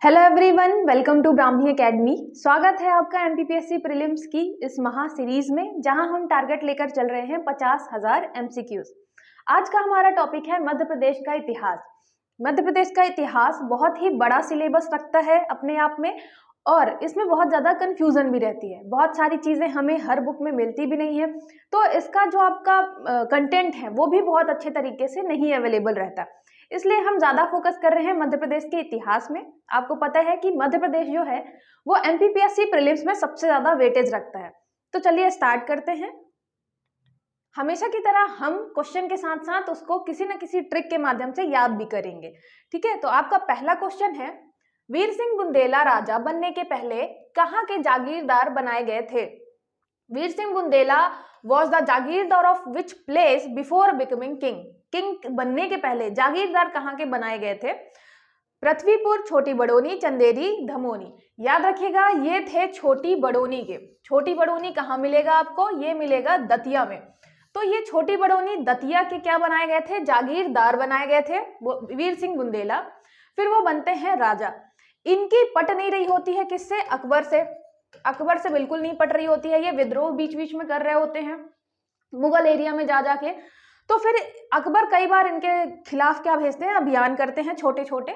Hello everyone, welcome to Brahmi academy. स्वागत है आपका एमपीपीएससी प्रीलिम्स की इस महा सीरीज में, जहां हम टारगेट लेकर चल रहे हैं 50,000 एमसीक्यूज। आज का हमारा टॉपिक है मध्य प्रदेश का इतिहास। मध्य प्रदेश का इतिहास बहुत ही बड़ा सिलेबस रखता है अपने आप में, और इसमें बहुत ज़्यादा कंफ्यूजन भी रहती है। बहुत सारी चीज़ें हमें हर बुक में मिलती भी नहीं है, तो इसका जो आपका कंटेंट है वो भी बहुत अच्छे तरीके से नहीं अवेलेबल रहता। इसलिए हम ज़्यादा फोकस कर रहे हैं मध्य प्रदेश के इतिहास में। आपको पता है कि मध्य प्रदेश जो है वो एमपीपीएससी प्रीलिम्स में सबसे ज़्यादा वेटेज रखता है। तो चलिए स्टार्ट करते हैं। हमेशा की तरह हम क्वेश्चन के साथ साथ उसको किसी न किसी ट्रिक के माध्यम से याद भी करेंगे। ठीक है, तो आपका पहला क्वेश्चन है, वीर सिंह बुंदेला राजा बनने के पहले कहाँ के जागीरदार बनाए गए थे? Veer Singh Bundela was the jagirdar of which place before becoming king? King बनने के पहले जागीरदार कहाँ के बनाए गए थे? पृथ्वीपुर, छोटी बड़ौनी, चंदेरी, धमोनी। याद रखिएगा, ये थे छोटी बड़ौनी के। छोटी बड़ौनी कहाँ मिलेगा आपको? ये मिलेगा दतिया में। तो ये छोटी बड़ौनी दतिया के क्या बनाए गए थे? जागीरदार बनाए गए थे वीर सिंह बुंदेला। फिर वो बनते हैं राजा। इनकी पट नहीं रही होती है किससे? अकबर से। अकबर से बिल्कुल नहीं पट रही होती है, ये विद्रोह बीच बीच में कर रहे होते हैं मुगल एरिया में जा जाके। तो फिर अकबर कई बार इनके खिलाफ क्या भेजते हैं? अभियान करते हैं छोटे छोटे।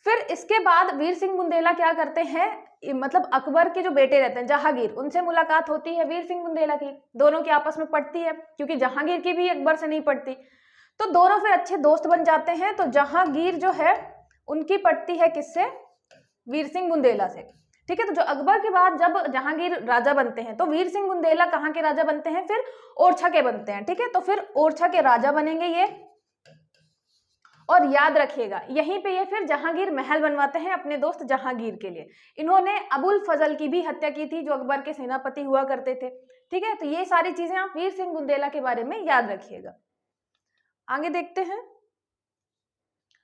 फिर इसके बाद वीर सिंह बुंदेला क्या करते हैं, मतलब अकबर के जो बेटे रहते हैं जहांगीर, उनसे मुलाकात होती है वीर सिंह बुंदेला की। दोनों की आपस में पटती है, क्योंकि जहांगीर की भी अकबर से नहीं पटती। तो दोनों फिर अच्छे दोस्त बन जाते हैं। तो जहांगीर जो है उनकी पटती है किससे? वीर सिंह बुंदेला से। ठीक है, तो जो अकबर के बाद जब जहांगीर राजा बनते हैं तो वीर सिंह बुंदेला कहाँ के राजा बनते हैं? फिर ओरछा के बनते हैं। ठीक है, तो फिर ओरछा के राजा बनेंगे ये। और याद रखिएगा, यहीं पे ये फिर जहांगीर महल बनवाते हैं अपने दोस्त जहांगीर के लिए। इन्होंने अबुल फजल की भी हत्या की थी, जो अकबर के सेनापति हुआ करते थे। ठीक है, तो ये सारी चीजें आप वीर सिंह बुंदेला के बारे में याद रखिएगा। आगे देखते हैं।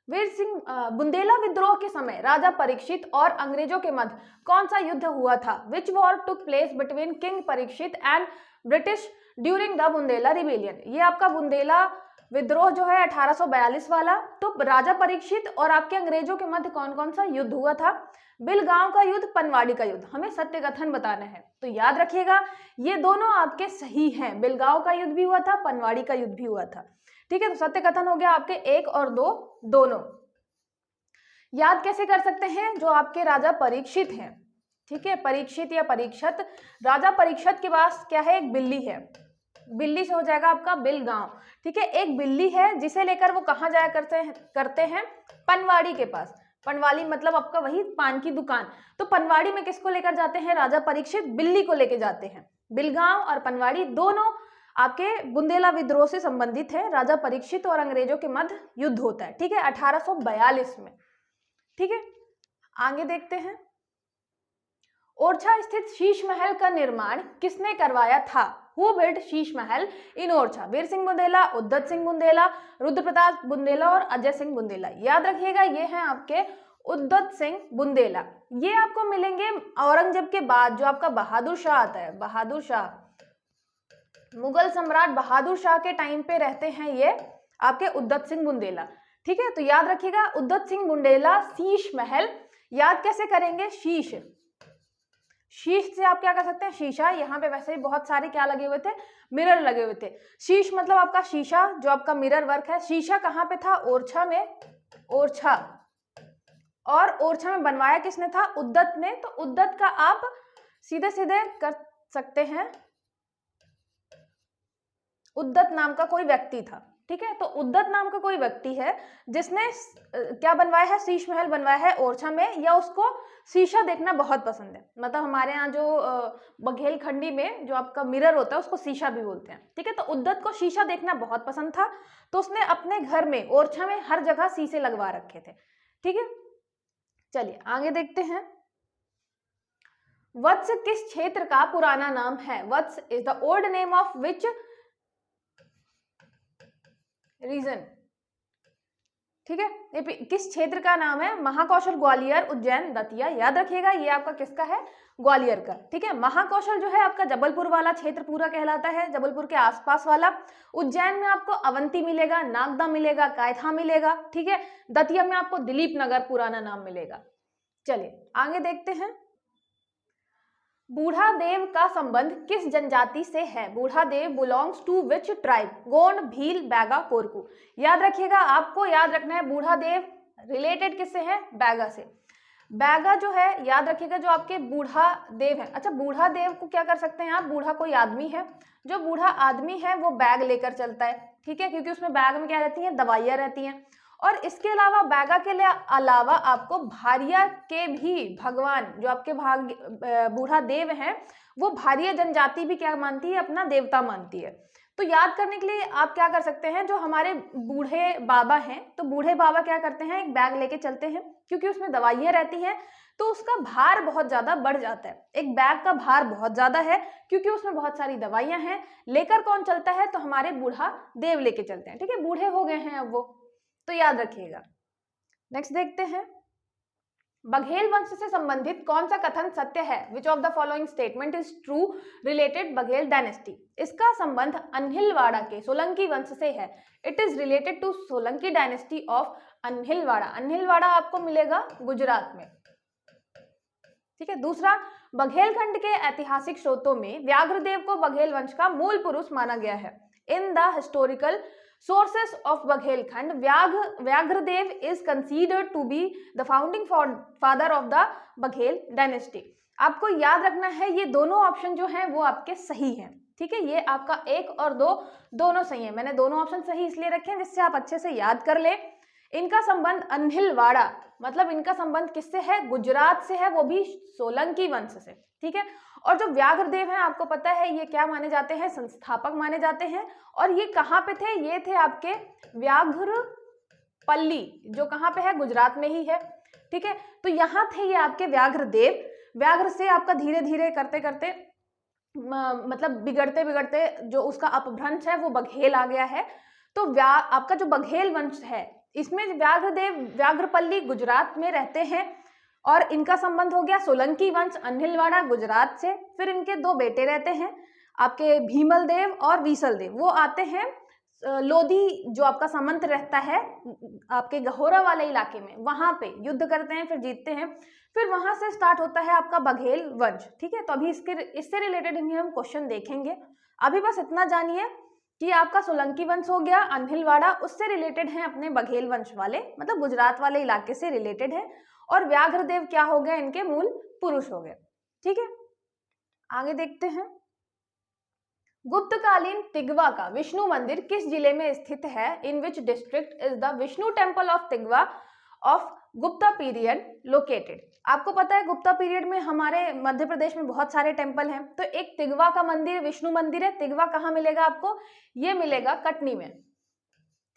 वीर सिंह बुंदेला विद्रोह के समय राजा परीक्षित और अंग्रेजों के मध्य कौन सा युद्ध हुआ था? Which war took place between king Parikshit and British during the Bundela rebellion? ये आपका बुंदेला विद्रोह जो है 1842 वाला। तो राजा परीक्षित और आपके अंग्रेजों के मध्य कौन कौन सा युद्ध हुआ था? बिलगांव का युद्ध, पनवाड़ी का युद्ध। हमें सत्य कथन बताना है, तो याद रखिएगा ये दोनों आपके सही हैं। बिलगांव का युद्ध भी हुआ था, पनवाड़ी का युद्ध भी हुआ था। ठीक है, तो सत्य कथन हो गया आपके 1 और 2 दोनों। याद कैसे कर सकते हैं? जो आपके राजा परीक्षित हैं, ठीक है, परीक्षित या परीक्षित, राजा परीक्षित के पास क्या है? एक बिल्ली है। बिल्ली से हो जाएगा आपका बिलगांव। ठीक है, एक बिल्ली है जिसे लेकर वो कहाँ जाया करते हैं? पनवाड़ी के पास। पनवाड़ी मतलब आपका वही पान की दुकान। तो पनवाड़ी में किसको लेकर जाते हैं? राजा परीक्षित बिल्ली को लेकर जाते हैं। बिलगांव और पनवाड़ी दोनों आपके बुंदेला विद्रोह से संबंधित है। राजा परीक्षित और अंग्रेजों के मध्य युद्ध होता है। ठीक है, 1842 में। ठीक है, आगे देखते हैं। ओरछा स्थित शीश महल का निर्माण किसने करवाया था? हु बिल्ट शीश महल इन ओरछा? वीर सिंह बुंदेला, उद्दत सिंह बुंदेला, रुद्र प्रताप बुंदेला और अजय सिंह बुंदेला। याद रखिएगा, ये हैं आपके उद्दत सिंह बुंदेला। ये आपको मिलेंगे औरंगजेब के बाद। जो आपका बहादुर शाह आता है, बहादुर शाह, मुगल सम्राट बहादुर शाह के टाइम पे रहते हैं ये आपके उद्दत सिंह बुंदेला। ठीक है, तो याद रखिएगा उद्दत सिंह बुंदेला शीश महल। याद कैसे करेंगे? शीश, शीश से आप क्या कर सकते हैं? शीशा। यहाँ पे वैसे ही बहुत सारे क्या लगे हुए थे? मिरर लगे हुए थे। शीश मतलब आपका शीशा, जो आपका मिरर वर्क है। शीशा कहाँ पे था? ओरछा में। ओरछा, और ओरछा में बनवाया किसने था? उद्दत ने। तो उद्दत का आप सीधे सीधे कर सकते हैं, उद्दत नाम का कोई व्यक्ति था। ठीक है, तो उद्दत नाम का कोई व्यक्ति है जिसने क्या बनवाया है? शीश महल बनवाया है ओरछा में। या उसको शीशा देखना बहुत पसंद है। मतलब हमारे यहाँ जो बघेलखंडी में जो आपका मिरर होता है उसको शीशा भी बोलते हैं। ठीक है, तो उद्दत को शीशा देखना बहुत पसंद था, तो उसने अपने घर में ओरछा में हर जगह शीशे लगवा रखे थे। ठीक है, चलिए आगे देखते हैं। वत्स किस क्षेत्र का पुराना नाम है? Vatsa is the old name of which region? ठीक है, ये किस क्षेत्र का नाम है? महाकौशल, ग्वालियर, उज्जैन, दतिया। याद रखिएगा, ये आपका किसका है? ग्वालियर का। ठीक है, महाकौशल जो है आपका जबलपुर वाला क्षेत्र पूरा कहलाता है, जबलपुर के आसपास वाला। उज्जैन में आपको अवंती मिलेगा, नागदा मिलेगा, कायथा मिलेगा। ठीक है, दतिया में आपको दिलीप नगर पुराना नाम मिलेगा। चलिए आगे देखते हैं। बूढ़ा देव का संबंध किस जनजाति से है? Budha Dev belongs to which tribe? Gond, Bhil, Baiga, Korku. याद रखिएगा, आपको याद रखना है बूढ़ा देव रिलेटेड किससे है? बैगा से। बैगा जो है याद रखिएगा जो आपके बूढ़ा देव है। अच्छा, बूढ़ा देव को क्या कर सकते हैं आप? बूढ़ा कोई आदमी है, जो बूढ़ा आदमी है वो बैग लेकर चलता है, ठीक है, क्योंकि उसमें बैग में क्या रहती है? दवाइयाँ रहती हैं। और इसके अलावा बैगा के लिए अलावा आपको भारिया के भी भगवान जो आपके बूढ़ा देव हैं वो भारिया जनजाति भी क्या मानती है? अपना देवता मानती है। तो याद करने के लिए आप क्या कर सकते हैं, जो हमारे बूढ़े बाबा हैं तो बूढ़े बाबा क्या करते हैं? एक बैग लेके चलते हैं, क्योंकि उसमें दवाइयाँ रहती हैं तो उसका भार बहुत ज्यादा बढ़ जाता है। एक बैग का भार बहुत ज्यादा है क्योंकि उसमें बहुत सारी दवाइयां हैं। लेकर कौन चलता है? तो हमारे बूढ़ा देव लेके चलते हैं, ठीक है, बूढ़े हो गए हैं अब वो, तो याद रखिएगा। नेक्स्ट देखते हैं, बघेल वंश से संबंधित कौन सा कथन सत्य है? Which of the following statement is true related Baghel dynasty? इसका संबंध अनहिलवाड़ा के सोलंकी वंश से है। It is related to Solanki dynasty of Anhilwara. Anhilwara आपको मिलेगा गुजरात में, ठीक है। दूसरा, बघेलखंड के ऐतिहासिक स्रोतों में व्याघ्रदेव को बघेल वंश का मूल पुरुष माना गया है। In the historical sources of Baghelkhand, Vyaghradev is considered to be the founding father of the Baghel dynasty। आपको याद रखना है ये दोनों ऑप्शन जो हैं वो आपके सही हैं, ठीक है, ये आपका 1 और 2 दोनों सही है। मैंने दोनों ऑप्शन सही इसलिए रखे हैं जिससे आप अच्छे से याद कर ले। इनका संबंध अनहिलवाड़ा, मतलब इनका संबंध किससे है? गुजरात से है, वो भी सोलंकी वंश से, ठीक है। और जो व्याघ्रदेव हैं आपको पता है ये क्या माने जाते हैं? संस्थापक माने जाते हैं। और ये कहाँ पे थे? ये थे आपके व्याघ्रपल्ली, जो कहाँ पे है? गुजरात में ही है, ठीक है। तो यहाँ थे ये आपके व्याघ्रदेव। व्याघ्र से आपका धीरे धीरे करते करते मतलब बिगड़ते बिगड़ते जो उसका अपभ्रंश है वो बघेल आ गया है। तो आपका जो बघेल वंश है इसमें व्याघ्रदेव व्याघ्रपल्ली गुजरात में रहते हैं और इनका संबंध हो गया सोलंकी वंश अनहिलवाड़ा गुजरात से। फिर इनके 2 बेटे रहते हैं आपके भीमल देव और वीसल देव, वो आते हैं लोधी जो आपका सामंत रहता है आपके गहोरा वाले इलाके में, वहां पे युद्ध करते हैं, फिर जीतते हैं, फिर वहां से स्टार्ट होता है आपका बघेल वंश, ठीक है। तो अभी इससे रिलेटेड हम क्वेश्चन देखेंगे। अभी बस इतना जानिए कि आपका सोलंकी वंश हो गया, अनहिलवाड़ा उससे रिलेटेड है अपने बघेल वंश वाले, मतलब गुजरात वाले इलाके से रिलेटेड है, और व्याघ्रदेव क्या हो गए? इनके मूल पुरुष हो गए, ठीक है। आगे देखते हैं, गुप्तकालीन तिगवा का विष्णु मंदिर किस जिले में स्थित है? In which district is the Vishnu temple of Tigawa of Gupta period located? आपको पता है गुप्ता पीरियड में हमारे मध्य प्रदेश में बहुत सारे टेम्पल हैं, तो एक तिगवा का मंदिर विष्णु मंदिर है। तिगवा कहाँ मिलेगा आपको? ये मिलेगा कटनी में,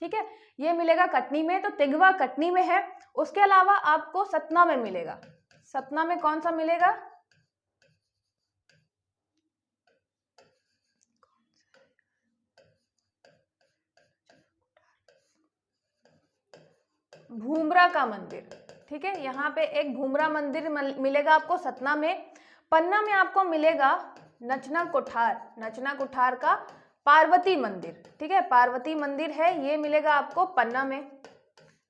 ठीक है, ये मिलेगा कटनी में। तो तिगवा कटनी में है। उसके अलावा आपको सतना में मिलेगा। सतना में कौन सा मिलेगा? भूमरा का मंदिर, ठीक है, यहाँ पे एक भूमरा मंदिर मिलेगा आपको सतना में। पन्ना में आपको मिलेगा नचना कोठार, नचना कोठार का पार्वती मंदिर, ठीक है, पार्वती मंदिर है, ये मिलेगा आपको पन्ना में।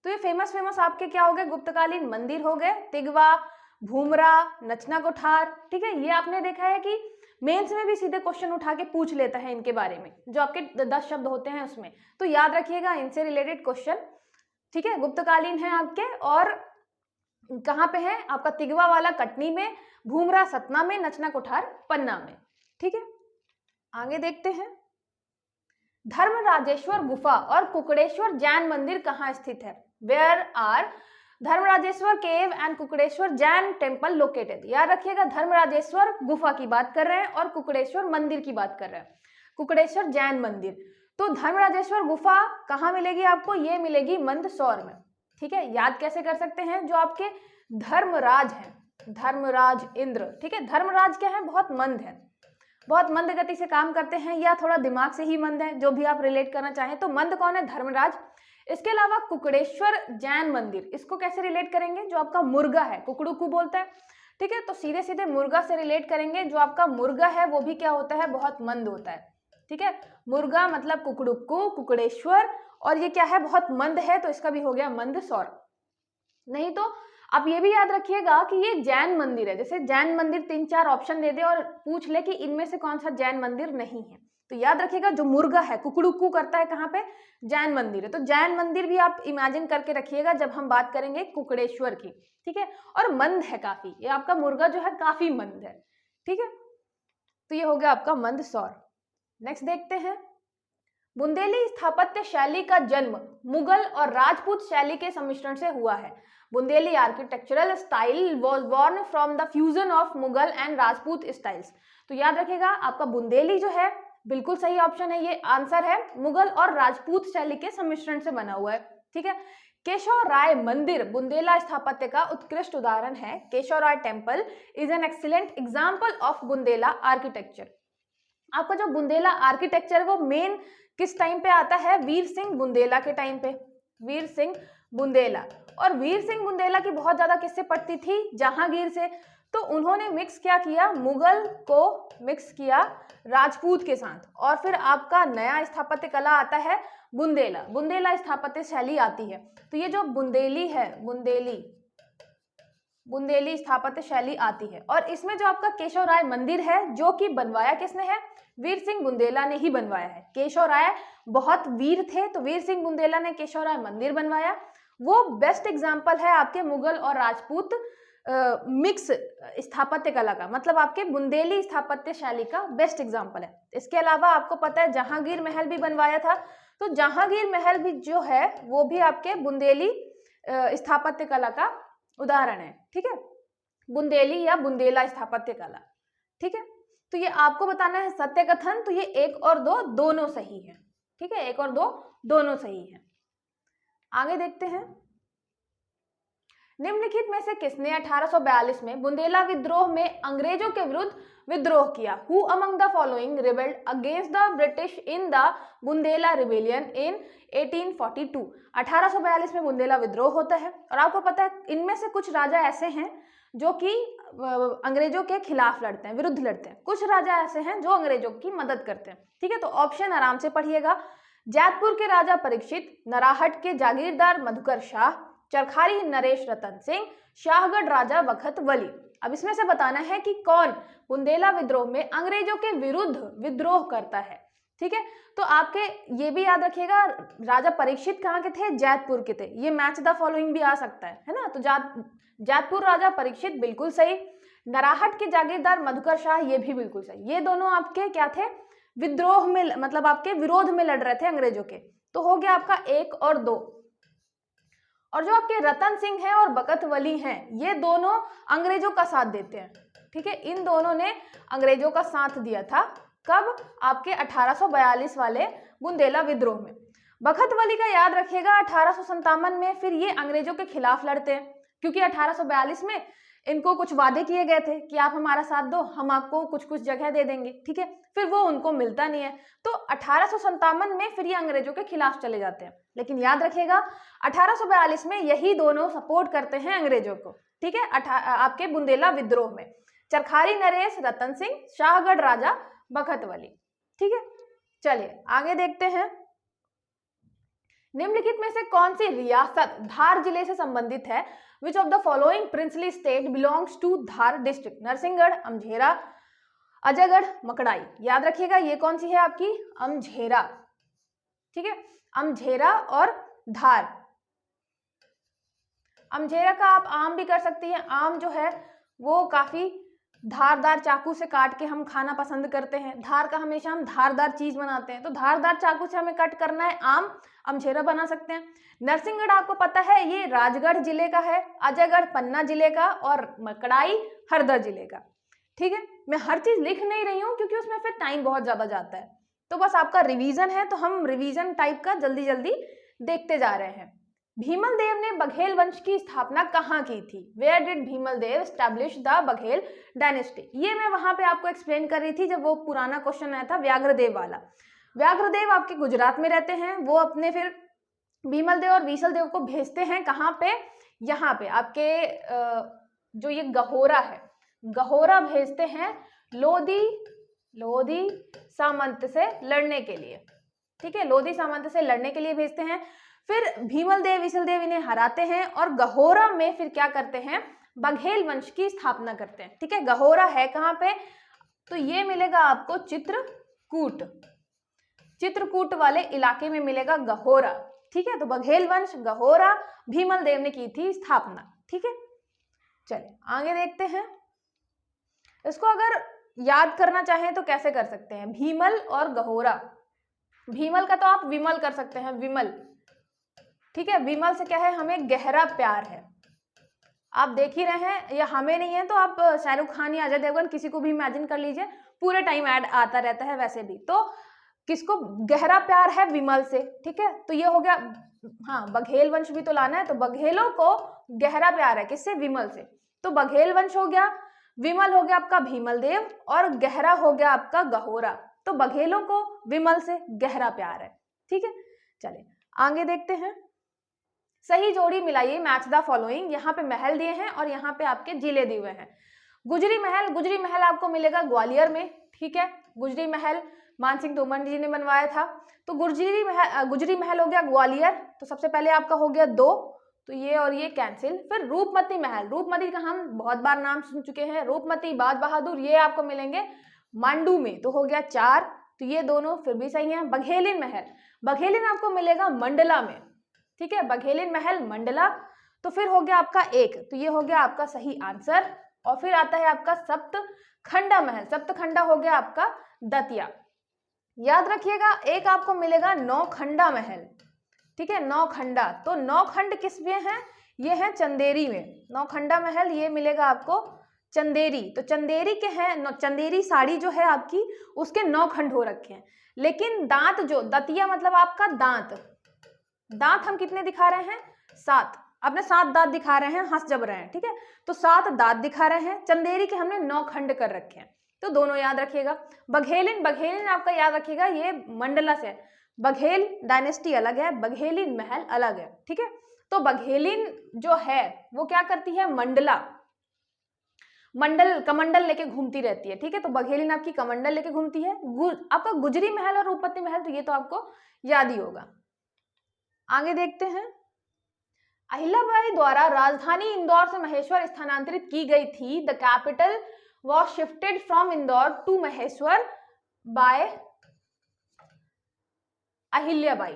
तो ये फेमस आपके क्या हो गए? गुप्तकालीन मंदिर हो गए, तिगवा, भूमरा, नचना कोठार, ठीक है। ये आपने देखा है कि मेंस में भी सीधे क्वेश्चन उठा के पूछ लेता है इनके बारे में, जो आपके 10 शब्द होते हैं उसमें, तो याद रखिएगा इनसे रिलेटेड क्वेश्चन, ठीक है। गुप्तकालीन है आपके, और कहाँ पे है? आपका तिगवा वाला कटनी में, भूमरा सतना में, नचना कोठार पन्ना में, ठीक है। आगे देखते हैं, धर्मराजेश्वर गुफा और कुकड़ेश्वर जैन मंदिर कहाँ स्थित है? Where are Dharmarajeshwar cave and Kukdeshwar Jain temple located? याद रखिएगा धर्मराजेश्वर गुफा की बात कर रहे हैं और कुकड़ेश्वर मंदिर की बात कर रहे हैं, कुकड़ेश्वर जैन मंदिर। तो धर्मराजेश्वर गुफा कहाँ मिलेगी आपको? ये मिलेगी मंदसौर में, ठीक है। याद कैसे कर सकते हैं? जो आपके धर्मराज हैं, धर्मराज इंद्र, ठीक है। धर्मराज क्या है? बहुत मंद है, बहुत मंद गति से काम करते हैं, या थोड़ा दिमाग से ही मंद है, जो भी आप रिलेट करना चाहें। तो मंद कौन है? धर्मराज। इसके अलावा कुकड़ेश्वर जैन मंदिर, इसको कैसे रिलेट करेंगे? जो आपका मुर्गा है, कुकड़ुकू बोलता है, ठीक है, तो सीधे सीधे मुर्गा से रिलेट करेंगे। जो आपका मुर्गा है वो भी क्या होता है? बहुत मंद होता है, ठीक है। मुर्गा मतलब कुकड़ुक्कू, कुकड़ेश्वर, और ये क्या है? बहुत मंद है, तो इसका भी हो गया मंदसौर। नहीं तो आप ये भी याद रखिएगा कि ये जैन मंदिर है। जैसे जैन मंदिर 3-4 ऑप्शन दे दे और पूछ ले कि इनमें से कौन सा जैन मंदिर नहीं है, तो याद रखिएगा जो मुर्गा है कुकड़ुक्कू करता है कहाँ पे, जैन मंदिर है। तो जैन मंदिर भी आप इमेजिन करके रखिएगा जब हम बात करेंगे कुकड़ेश्वर की, ठीक है। और मंद है काफी, ये आपका मुर्गा जो है काफी मंद है, ठीक है। तो ये हो गया आपका मंदसौर। नेक्स्ट देखते हैं, बुंदेली स्थापत्य शैली का जन्म मुगल और राजपूत शैली के सम्मिश्रण से हुआ है। Bundeli architectural style was born from the fusion of Mughal and Rajput styles. तो याद रखिएगा आपका बुंदेली जो है बिल्कुल सही ऑप्शन है, ये आंसर है, मुगल और राजपूत शैली के सम्मिश्रण से बना हुआ है, ठीक है। केशव राय मंदिर बुंदेला स्थापत्य का उत्कृष्ट उदाहरण है। Keshav Rai temple is an excellent example of Bundela architecture. आपका जो बुंदेला आर्किटेक्चर वो मेन किस टाइम पे आता है, वीर सिंह बुंदेला के टाइम पे, वीर सिंह बुंदेला। और वीर सिंह बुंदेला की बहुत ज्यादा किससे पड़ती थी, जहांगीर से। तो उन्होंने मिक्स क्या किया, मुगल को मिक्स किया राजपूत के साथ, और फिर आपका नया स्थापत्य कला आता है बुंदेला, बुंदेला स्थापत्य शैली आती है। तो ये जो बुंदेली है, बुंदेली स्थापत्य शैली आती है। और इसमें जो आपका केशव राय मंदिर है जो कि बनवाया किसने है, वीर सिंह बुंदेला ने ही बनवाया है। केशव राय बहुत वीर थे, तो वीर सिंह बुंदेला ने केशव राय मंदिर बनवाया। वो बेस्ट एग्जाम्पल है आपके मुगल और राजपूत मिक्स स्थापत्य कला का, मतलब आपके बुंदेली स्थापत्य शैली का बेस्ट एग्जाम्पल है। इसके अलावा आपको पता है जहांगीर महल भी बनवाया था, तो जहांगीर महल भी जो है वो भी आपके बुंदेली स्थापत्य कला का उदाहरण है, ठीक है, बुंदेली या बुंदेला स्थापत्य कला, ठीक है। तो ये आपको बताना है सत्य कथन, तो ये 1 और 2 दोनों सही है, ठीक है, 1 और 2 दोनों सही है। आगे देखते हैं, निम्नलिखित में से किसने 1842 में बुंदेला विद्रोह में अंग्रेजों के विरुद्ध विद्रोह किया? Who among the following rebelled against the British in the Bundela rebellion in 1842? 1842 में बुंदेला विद्रोह होता है, और आपको पता है इनमें से कुछ राजा ऐसे हैं जो कि अंग्रेजों के खिलाफ लड़ते हैं, विरुद्ध लड़ते हैं, कुछ राजा ऐसे हैं जो अंग्रेजों की मदद करते हैं, ठीक है। तो ऑप्शन आराम से पढ़िएगा, जैतपुर के राजा परीक्षित, नराहट के जागीरदार मधुकर शाह, चरखारी नरेश रतन सिंह, शाहगढ़ राजा बखत वली। अब इसमें से बताना है कि कौन बुंदेला विद्रोह में अंग्रेजों के विरुद्ध विद्रोह करता है, ठीक है। तो आपके ये भी याद रखिएगा, राजा परीक्षित कहाँ के थे, जैतपुर के थे, ये मैच द फॉलोइंग भी आ सकता है ना। तो जैतपुर राजा परीक्षित बिल्कुल सही, नराहट के जागीरदार मधुकर शाह ये भी बिल्कुल सही। ये दोनों आपके क्या थे, विद्रोह में, मतलब आपके विरोध में लड़ रहे थे अंग्रेजों के। तो हो गया आपका 1 और 2। और जो आपके रतन सिंह हैं और बखत वली हैं, ये दोनों अंग्रेजों का साथ देते हैं, ठीक है। इन दोनों ने अंग्रेजों का साथ दिया था, कब, आपके 1842 वाले बुंदेला विद्रोह में। बखत वली का याद रखिएगा 1857 में फिर ये अंग्रेजों के खिलाफ लड़ते हैं, क्योंकि 1842 में इनको कुछ वादे किए गए थे कि आप हमारा साथ दो, हम आपको कुछ कुछ जगह दे देंगे, ठीक है। फिर वो उनको मिलता नहीं है, तो 1857 में फिर ये अंग्रेजों के खिलाफ चले जाते हैं। लेकिन याद रखिएगा 1842 में यही दोनों सपोर्ट करते हैं अंग्रेजों को, ठीक है, आपके बुंदेला विद्रोह में, चरखारी नरेश रतन सिंह, शाहगढ़ राजा बखत वली, ठीक है। चलिए आगे देखते हैं, निम्नलिखित में से कौन सी रियासत धार जिले से संबंधित है? Which of the following princely state belongs to Dhar district? Narsinghgarh, Amjhera, Ajaygarh, Makdai. याद रखिएगा ये कौन सी है आपकी, अमझेरा, ठीक है, अमझेरा और धार। अमझेरा का आप आम भी कर सकती हैं, आम जो है वो काफी धारदार चाकू से काट के हम खाना पसंद करते हैं, धार का हमेशा हम धारदार चीज बनाते हैं, तो धारदार चाकू से हमें कट करना है आम, अमझेरा बना सकते हैं। नरसिंहगढ़ आपको पता है ये राजगढ़ जिले का है, अजयगढ़ पन्ना जिले का, और मकड़ाई हरदा जिले का, ठीक है। मैं हर चीज लिख नहीं रही हूँ क्योंकि उसमें फिर टाइम बहुत ज्यादा जाता है, तो बस आपका रिवीजन है, तो हम रिवीजन टाइप का जल्दी जल्दी देखते जा रहे हैं। भीमल देव ने बघेल वंश की स्थापना कहाँ की थी? Where did Bhimal Dev establish the Baghel dynasty? ये मैं वहां पे आपको एक्सप्लेन कर रही थी जब वो पुराना क्वेश्चन आया था व्याघ्रदेव वाला। व्याघ्रदेव आपके गुजरात में रहते हैं, वो अपने फिर भीमल देव और बीसल देव को भेजते हैं कहाँ पे, यहाँ पे आपके जो ये गहोरा है, गहोरा भेजते हैं लोधी सामंत से लड़ने के लिए, ठीक है, लोधी सामंत से लड़ने के लिए भेजते हैं। फिर भीमल देव विशल देव इन्हें हराते हैं और गहोरा में फिर क्या करते हैं, बघेल वंश की स्थापना करते हैं। ठीक है, गहोरा है कहाँ पे, तो ये मिलेगा आपको चित्रकूट, चित्रकूट वाले इलाके में मिलेगा गहोरा। ठीक है, तो बघेल वंश गहोरा भीमल देव ने की थी स्थापना। ठीक है, चलिए आगे देखते हैं। इसको अगर याद करना चाहें तो कैसे कर सकते हैं, भीमल और गहोरा। भीमल का तो आप विमल कर सकते हैं, विमल। ठीक है, विमल से क्या है, हमें गहरा प्यार है। आप देख ही रहे हैं, या हमें नहीं है तो आप शाहरुख खान या अजय देवगन किसी को भी इमेजिन कर लीजिए, पूरे टाइम ऐड आता रहता है वैसे भी। तो किसको गहरा प्यार है, विमल से। ठीक है, तो ये हो गया, हाँ बघेल वंश भी तो लाना है, तो बघेलों को गहरा प्यार है किससे, विमल से। तो बघेल वंश हो गया, विमल हो गया आपका भीमल देव, और गहरा हो गया आपका गहोरा। तो बघेलों को विमल से गहरा प्यार है। ठीक है, चलिए आगे देखते हैं। सही जोड़ी मिलाइए, मैच द फॉलोइंग। यहाँ पे महल दिए हैं और यहाँ पे आपके जिले दिए हुए हैं। गुजरी महल, गुजरी महल आपको मिलेगा ग्वालियर में। ठीक है, गुजरी महल मानसिंह तोमर जी ने बनवाया था। तो गुजरी महल हो गया ग्वालियर। तो सबसे पहले आपका हो गया 2, तो ये और ये कैंसिल। फिर रूपमती महल, रूपमती का हम बहुत बार नाम सुन चुके हैं, रूपमती बाज बहादुर, ये आपको मिलेंगे मांडू में। तो हो गया 4, तो ये दोनों फिर भी सही है। बघेलिन महल, बघेलिन आपको मिलेगा मंडला में। ठीक है, बघेलिन महल मंडला। तो फिर हो गया आपका 1, तो ये हो गया आपका सही आंसर। और फिर आता है आपका सप्तखंडा महल, सप्तखंडा हो गया आपका दतिया। याद रखिएगा, एक आपको मिलेगा नौखंडा महल। ठीक है, नौखंडा, तो नौखंड किस में है, ये है चंदेरी में। नौखंडा महल ये मिलेगा आपको चंदेरी। तो चंदेरी के हैं, चंदेरी साड़ी जो है आपकी, उसके 9 खंड हो रखे हैं। लेकिन दांत जो, दतिया मतलब आपका दांत, दांत हम कितने दिखा रहे हैं, 7। आपने 7 दांत दिखा रहे हैं, हंस जब रहे हैं। ठीक है, तो 7 दांत दिखा रहे हैं। चंदेरी के हमने 9 खंड कर रखे हैं, तो दोनों याद रखिएगा। बघेलिन, बघेलिन आपका याद रखिएगा, ये मंडला से है। बघेल डायनेस्टी अलग है, बघेलिन महल अलग है। ठीक है, तो बघेलिन जो है वो क्या करती है, मंडला, मंडल, कमंडल लेके घूमती रहती है। ठीक है, तो बघेलिन आपकी कमंडल लेके घूमती है। आपका गुजरी महल और रूपमती महल, तो ये तो आपको याद ही होगा। आगे देखते हैं। अहिल्याबाई द्वारा राजधानी इंदौर से महेश्वर स्थानांतरित की गई थी। The capital was shifted from Indore to Maheshwar by Ahilyabai.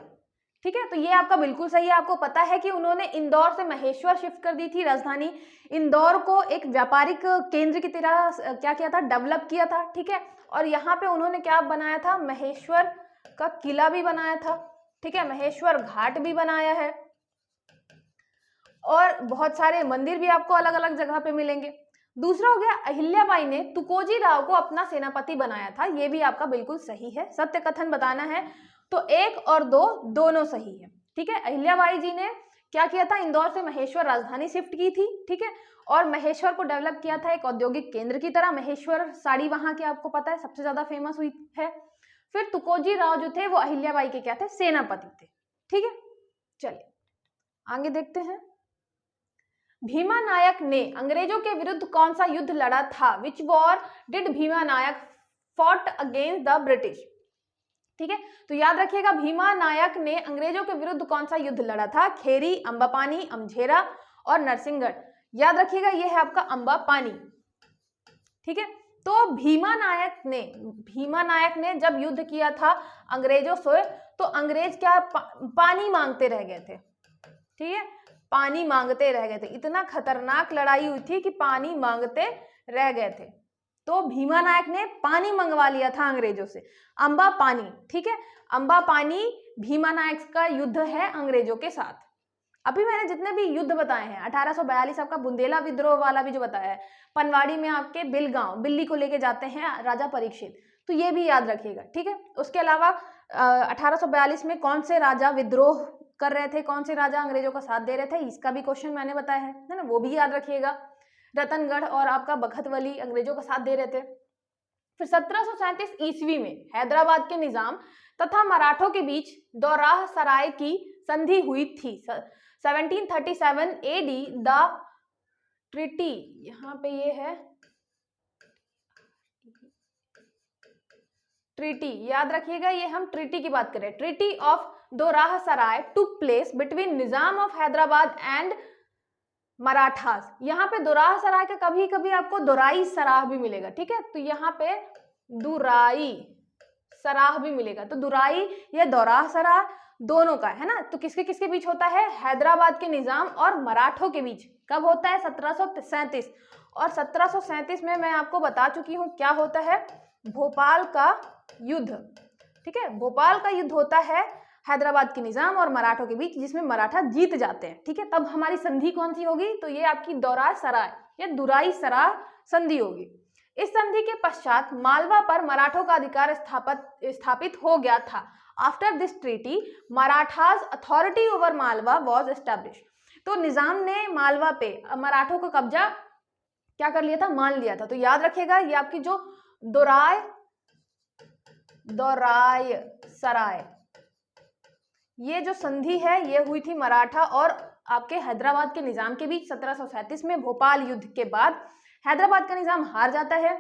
ठीक है, तो ये आपका बिल्कुल सही है। आपको पता है कि उन्होंने इंदौर से महेश्वर शिफ्ट कर दी थी राजधानी। इंदौर को एक व्यापारिक केंद्र की तरह क्या किया था, डेवलप किया था। ठीक है, और यहाँ पे उन्होंने क्या बनाया था, महेश्वर का किला भी बनाया था। ठीक है, महेश्वर घाट भी बनाया है, और बहुत सारे मंदिर भी आपको अलग अलग जगह पे मिलेंगे। दूसरा हो गया, अहिल्याबाई ने तुकोजी राव को अपना सेनापति बनाया था। ये भी आपका बिल्कुल सही है। सत्य कथन बताना है तो 1 और 2 दोनों सही है। ठीक है, अहिल्याबाई जी ने क्या किया था, इंदौर से महेश्वर राजधानी शिफ्ट की थी। ठीक है, और महेश्वर को डेवलप किया था एक औद्योगिक केंद्र की तरह। महेश्वर साड़ी वहां की आपको पता है सबसे ज्यादा फेमस हुई है। फिर तुकोजी राव जो थे वो अहिल्याबाई के क्या थे, सेनापति थे। ठीक है, चलिए आगे देखते हैं। भीमा नायक ने अंग्रेजों के विरुद्ध कौन सा युद्ध लड़ा था। Which war did Bhima Nayak fought against the British. ठीक है, तो याद रखिएगा, भीमा नायक ने अंग्रेजों के विरुद्ध कौन सा युद्ध लड़ा था। खेरी, अंबापानी, अमझेरा और नरसिंहगढ़। याद रखिएगा, ये है आपका अंबापानी। ठीक है, तो भीमा नायक ने जब युद्ध किया था अंग्रेजों से, तो अंग्रेज क्या पानी मांगते रह गए थे। ठीक है, पानी मांगते रह गए थे। इतना खतरनाक लड़ाई हुई थी कि पानी मांगते रह गए थे। तो भीमा नायक ने पानी मंगवा लिया था अंग्रेजों से, अंबा पानी। ठीक है, अंबा पानी भीमा नायक का युद्ध है अंग्रेजों के साथ। अभी मैंने जितने भी युद्ध बताए हैं, 1842 आपका बुंदेला विद्रोह वाला भी जो बताया है, पनवाड़ी में आपके बिलगांव, बिल्ली को लेके जाते हैं राजा परीक्षित, तो ये भी याद रखिएगा। ठीक है, उसके अलावा 1842 में कौन से राजा विद्रोह कर रहे थे, कौन से राजा अंग्रेजों का साथ दे रहे थे, इसका भी क्वेश्चन मैंने बताया है ना, वो भी याद रखिएगा। रतनगढ़ और आपका बखतवली अंग्रेजों का साथ दे रहे थे। फिर 1737 ईस्वी में हैदराबाद के निजाम तथा मराठों के बीच दौराह सराय की संधि हुई थी। 1737 AD द ट्रिटी, यहाँ पे ये है ट्रीटी, याद रखिएगा, ये हम ट्रीटी की बात करें, treaty of Doraha Sarai took place between Nizam of Hyderabad and Marathas. यहाँ पे दोराह सराय का कभी कभी आपको दोराई सराह भी मिलेगा, ठीक है, तो यहाँ पे दुराई सराह भी मिलेगा। तो दुराई या दोराह सराह दोनों का है ना। तो किसके किसके बीच होता है? हैदराबाद के निजाम और मराठों के बीच। कब होता है? 1737। और 1737 में मैं आपको बता चुकी हूँ क्या होता है, भोपाल का युद्ध, ठीक है, भोपाल का युद्ध होता है हैदराबाद के निजाम और मराठों के बीच, जिसमें मराठा जीत जाते हैं, ठीक है। तब हमारी संधि कौन सी होगी? तो ये आपकी दोराह सराय या दुराई सराय संधि होगी। इस संधि के पश्चात मालवा पर मराठों का अधिकार स्थापित हो गया था। After this treaty Marathas authority over Malwa was establish. तो निजाम ने मालवा पे मराठों का कब्जा क्या कर लिया था? मान लिया था। तो याद रखिएगा ये आपकी जो दोराई सराय ये जो संधि है ये हुई थी मराठा और आपके हैदराबाद के निजाम के बीच 1737 में। भोपाल युद्ध के बाद हैदराबाद का निजाम हार जाता है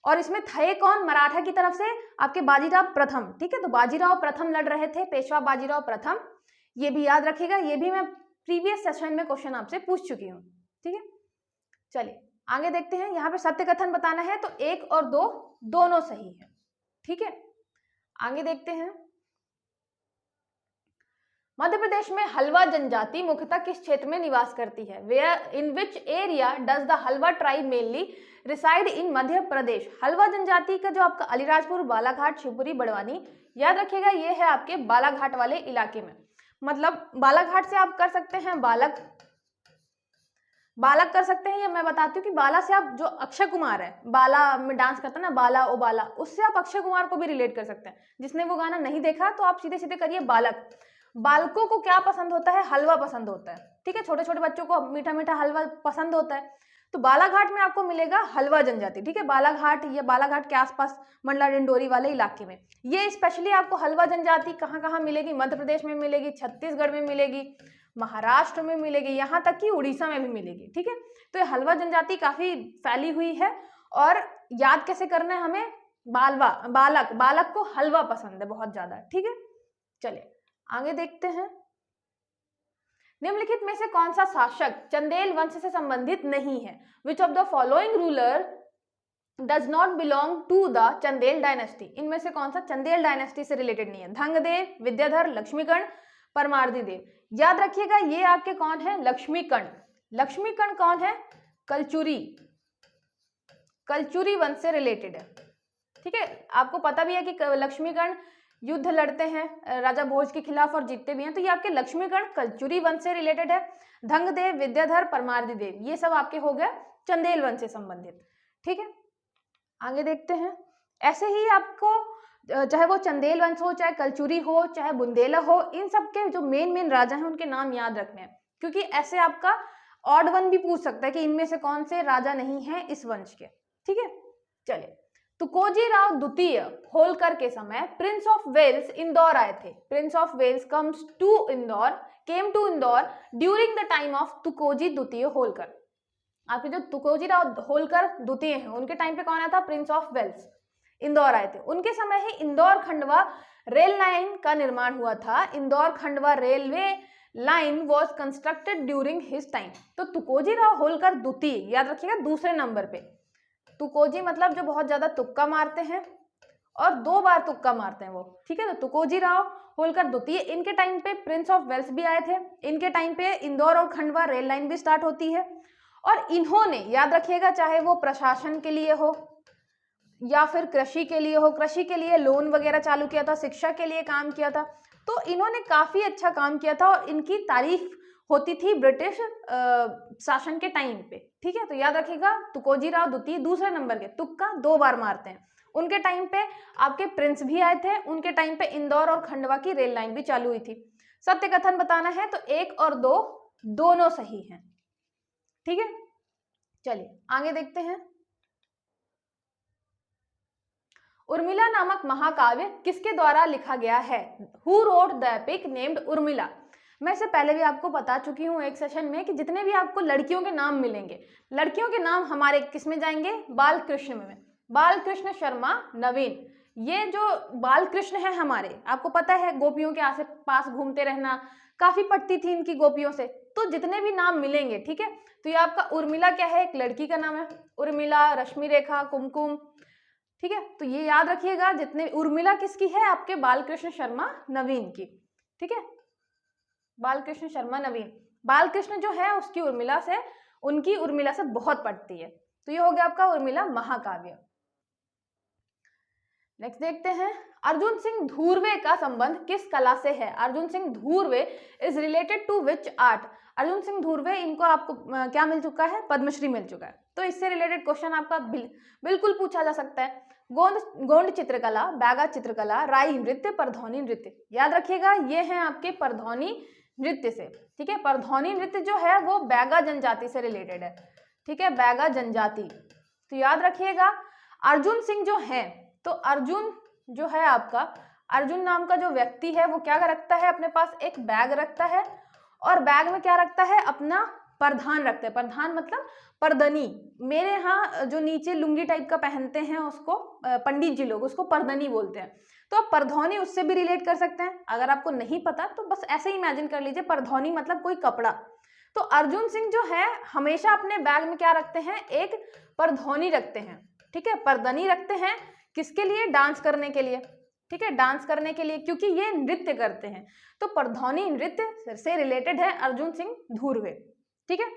और इसमें थे कौन? मराठा की तरफ से आपके बाजीराव प्रथम, ठीक है। तो बाजीराव प्रथम लड़ रहे थे, पेशवा बाजीराव प्रथम, ये भी याद रखिएगा, ये भी मैं प्रीवियस सेशन में क्वेश्चन आपसे पूछ चुकी हूँ, ठीक है। चलिए आगे देखते हैं। यहाँ पे सत्य कथन बताना है तो 1 और 2 दोनों सही है, ठीक है। आगे देखते हैं। मध्य प्रदेश में हलवा जनजाति मुख्यतः किस क्षेत्र में निवास करती है? Where in which area does the Halba tribe mainly reside in Madhya Pradesh? Halba जनजाति का जो आपका अलीराजपुर, बालाघाट, शिवपुरी, बड़वानी, याद रखिएगा ये है आपके बालाघाट वाले इलाके में। मतलब बालाघाट से आप कर सकते हैं बालक कर सकते हैं, या मैं बताती हूँ कि बाला से आप जो अक्षय कुमार है, बाला में डांस करता है ना, बाला ओ बाला, उससे आप अक्षय कुमार को भी रिलेट कर सकते हैं। जिसने वो गाना नहीं देखा तो आप सीधे सीधे करिए बालक। बालकों को क्या पसंद होता है? हलवा पसंद होता है, ठीक है। छोटे छोटे बच्चों को मीठा मीठा हलवा पसंद होता है। तो बालाघाट में आपको मिलेगा हलवा जनजाति, ठीक है। बालाघाट या बालाघाट के आसपास मंडला डिंडोरी वाले इलाके में ये स्पेशली आपको हलवा जनजाति कहाँ कहाँ मिलेगी? मध्य प्रदेश में मिलेगी, छत्तीसगढ़ में मिलेगी, महाराष्ट्र में मिलेगी, यहाँ तक कि उड़ीसा में भी मिलेगी, ठीक है। तो ये हलवा जनजाति काफी फैली हुई है। और याद कैसे करना है हमें? बालक को हलवा पसंद है बहुत ज्यादा, ठीक है। चलिए आगे देखते हैं। निम्नलिखित में से कौन सा शासक चंदेल वंश से संबंधित नहीं है? Which of the following ruler does not belong to the Chandel dynasty? इनमें से कौन सा चंदेल डायनेस्टी से रिलेटेड नहीं है? धंगदेव, विद्याधर, लक्ष्मीकर्ण, परमार्दी देव। याद रखिएगा ये आपके कौन है? लक्ष्मीकर्ण। लक्ष्मीकर्ण कौन है? कलचुरी वंश से रिलेटेड है, ठीक है। आपको पता भी है कि लक्ष्मीकर्ण युद्ध लड़ते हैं राजा भोज के खिलाफ और जीतते भी हैं, तो ये आपके लक्ष्मीकर्ण कलचुरी वंश से रिलेटेड है। धंगदेव, विद्याधर, परमार्दी देव ये सब आपके हो गए चंदेल वंश से संबंधित, ठीक है। आगे देखते हैं। ऐसे ही आपको चाहे वो चंदेल वंश हो, चाहे कलचुरी हो, चाहे बुंदेला हो, इन सब के जो मेन राजा हैं उनके नाम याद रखने हैं, क्योंकि ऐसे आपका ऑड वन भी पूछ सकता है कि इनमें से कौन से राजा नहीं है इस वंश के, ठीक है। चलिए तुकोजी राव द्वितीय होलकर के समय प्रिंस ऑफ वेल्स इंदौर आए थे। Prince of Wales came to Indore during the time of Tukoji द्वितीय होलकर। आपके जो तुकोजी राव होलकर द्वितीय हैं उनके टाइम पे कौन आया था? प्रिंस ऑफ वेल्स इंदौर आए थे। उनके समय ही इंदौर खंडवा रेल लाइन का निर्माण हुआ था। Indore Khandwa railway line was constructed during his time. तो तुकोजी राव होलकर द्वितीय, याद रखिएगा दूसरे नंबर पे। तुकोजी मतलब जो बहुत ज्यादा तुक्का मारते हैं और 2 बार तुक्का मारते हैं वो, ठीक है। तो तुकोजी राव होलकर द्वितीय, इनके टाइम पे प्रिंस ऑफ वेल्स भी आए थे। इनके टाइम पे इंदौर और खंडवा रेल लाइन भी स्टार्ट होती है। और इन्होंने, याद रखिएगा, चाहे वो प्रशासन के लिए हो या फिर कृषि के लिए हो, कृषि के लिए लोन वगैरह चालू किया था, शिक्षा के लिए काम किया था, तो इन्होंने काफी अच्छा काम किया था और इनकी तारीफ होती थी ब्रिटिश शासन के टाइम पे, ठीक है। तो याद रखिएगा तुकोजी राव द्वितीय दूसरे नंबर के, तुक्का 2 बार मारते हैं। उनके टाइम पे आपके प्रिंस भी आए थे। उनके टाइम पे इंदौर और खंडवा की रेल लाइन भी चालू हुई थी। सत्य कथन बताना है तो 1 और 2 दोनों सही हैं, ठीक है। चलिए आगे देखते हैं। उर्मिला नामक महाकाव्य किसके द्वारा लिखा गया है? Who wrote the epic named Urmila? मैं इससे पहले भी आपको बता चुकी हूँ एक सेशन में कि जितने भी आपको लड़कियों के नाम मिलेंगे, लड़कियों के नाम हमारे किस में जाएंगे? बाल कृष्ण में। बाल कृष्ण शर्मा नवीन, ये जो बाल कृष्ण है हमारे, आपको पता है गोपियों के आस पास घूमते रहना, काफी पटती थी इनकी गोपियों से। तो जितने भी नाम मिलेंगे, ठीक है, तो ये आपका उर्मिला क्या है, एक लड़की का नाम है, उर्मिला, रश्मि रेखा, कुमकुम, ठीक है। तो ये याद रखिएगा, जितने उर्मिला किसकी है, आपके बालकृष्ण शर्मा नवीन की, ठीक है, बालकृष्ण शर्मा नवीन। बालकृष्ण जो है उसकी उर्मिला से, उनकी उर्मिला से बहुत पटती है। तो ये हो गया आपका उर्मिला महाकाव्य। नेक्स्ट देखते हैं, अर्जुन सिंह धूर्वे का संबंध किस कला से है? Arjun Singh Dhurve is related to which art? Arjun Singh Dhurve, इनको आपको क्या मिल चुका है, पद्मश्री मिल चुका है। तो इससे रिलेटेड क्वेश्चन आपका बिल्कुल पूछा जा सकता है। गोंड चित्रकला, बैगा चित्रकला, राई नृत्य, परधौनी नृत्य। याद रखिएगा ये हैं आपके परधौनी नृत्य से, ठीक है। परधौनी नृत्य जो है वो बैगा जनजाति से रिलेटेड है, ठीक है, बैगा जनजाति। तो याद रखिएगा अर्जुन सिंह जो है, तो अर्जुन जो है आपका, अर्जुन नाम का जो व्यक्ति है वो क्या रखता है, अपने पास एक बैग रखता है, और बैग में क्या रखता है, अपना परधान रखते हैं। परधान मतलब परदनी, मेरे यहाँ जो नीचे लुंगी टाइप का पहनते हैं उसको पंडित जी लोग उसको परदनी बोलते हैं। तो आप परधौनी उससे भी रिलेट कर सकते हैं। अगर आपको नहीं पता तो बस ऐसे ही इमेजिन कर लीजिए, परधौनी मतलब कोई कपड़ा। तो अर्जुन सिंह जो है हमेशा अपने बैग में क्या रखते हैं, एक परधौनी रखते हैं, ठीक है, परदनी रखते हैं। किसके लिए, डांस करने के लिए, ठीक है, डांस करने के लिए, क्योंकि ये नृत्य करते हैं। तो परधौनी नृत्य से रिलेटेड है अर्जुन सिंह धूर्वे, ठीक है।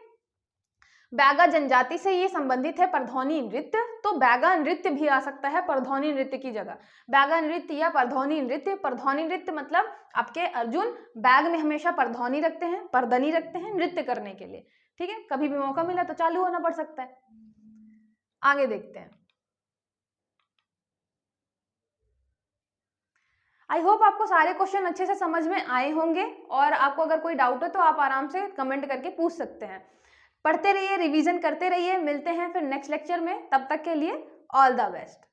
बैगा जनजाति से ये संबंधित है परधौनी नृत्य, तो बैगा नृत्य भी आ सकता है परधौनी नृत्य की जगह। बैगा नृत्य या परधौनी नृत्य। परधौनी नृत्य मतलब आपके अर्जुन बैग में हमेशा परधौनी रखते हैं, परदनी रखते हैं नृत्य करने के लिए, ठीक है। कभी भी मौका मिला तो चालू होना पड़ सकता है। आगे देखते हैं। आई होप आपको सारे क्वेश्चन अच्छे से समझ में आए होंगे, और आपको अगर कोई डाउट हो तो आप आराम से कमेंट करके पूछ सकते हैं। पढ़ते रहिए, रिवीजन करते रहिए। मिलते हैं फिर नेक्स्ट लेक्चर में, तब तक के लिए ऑल द बेस्ट।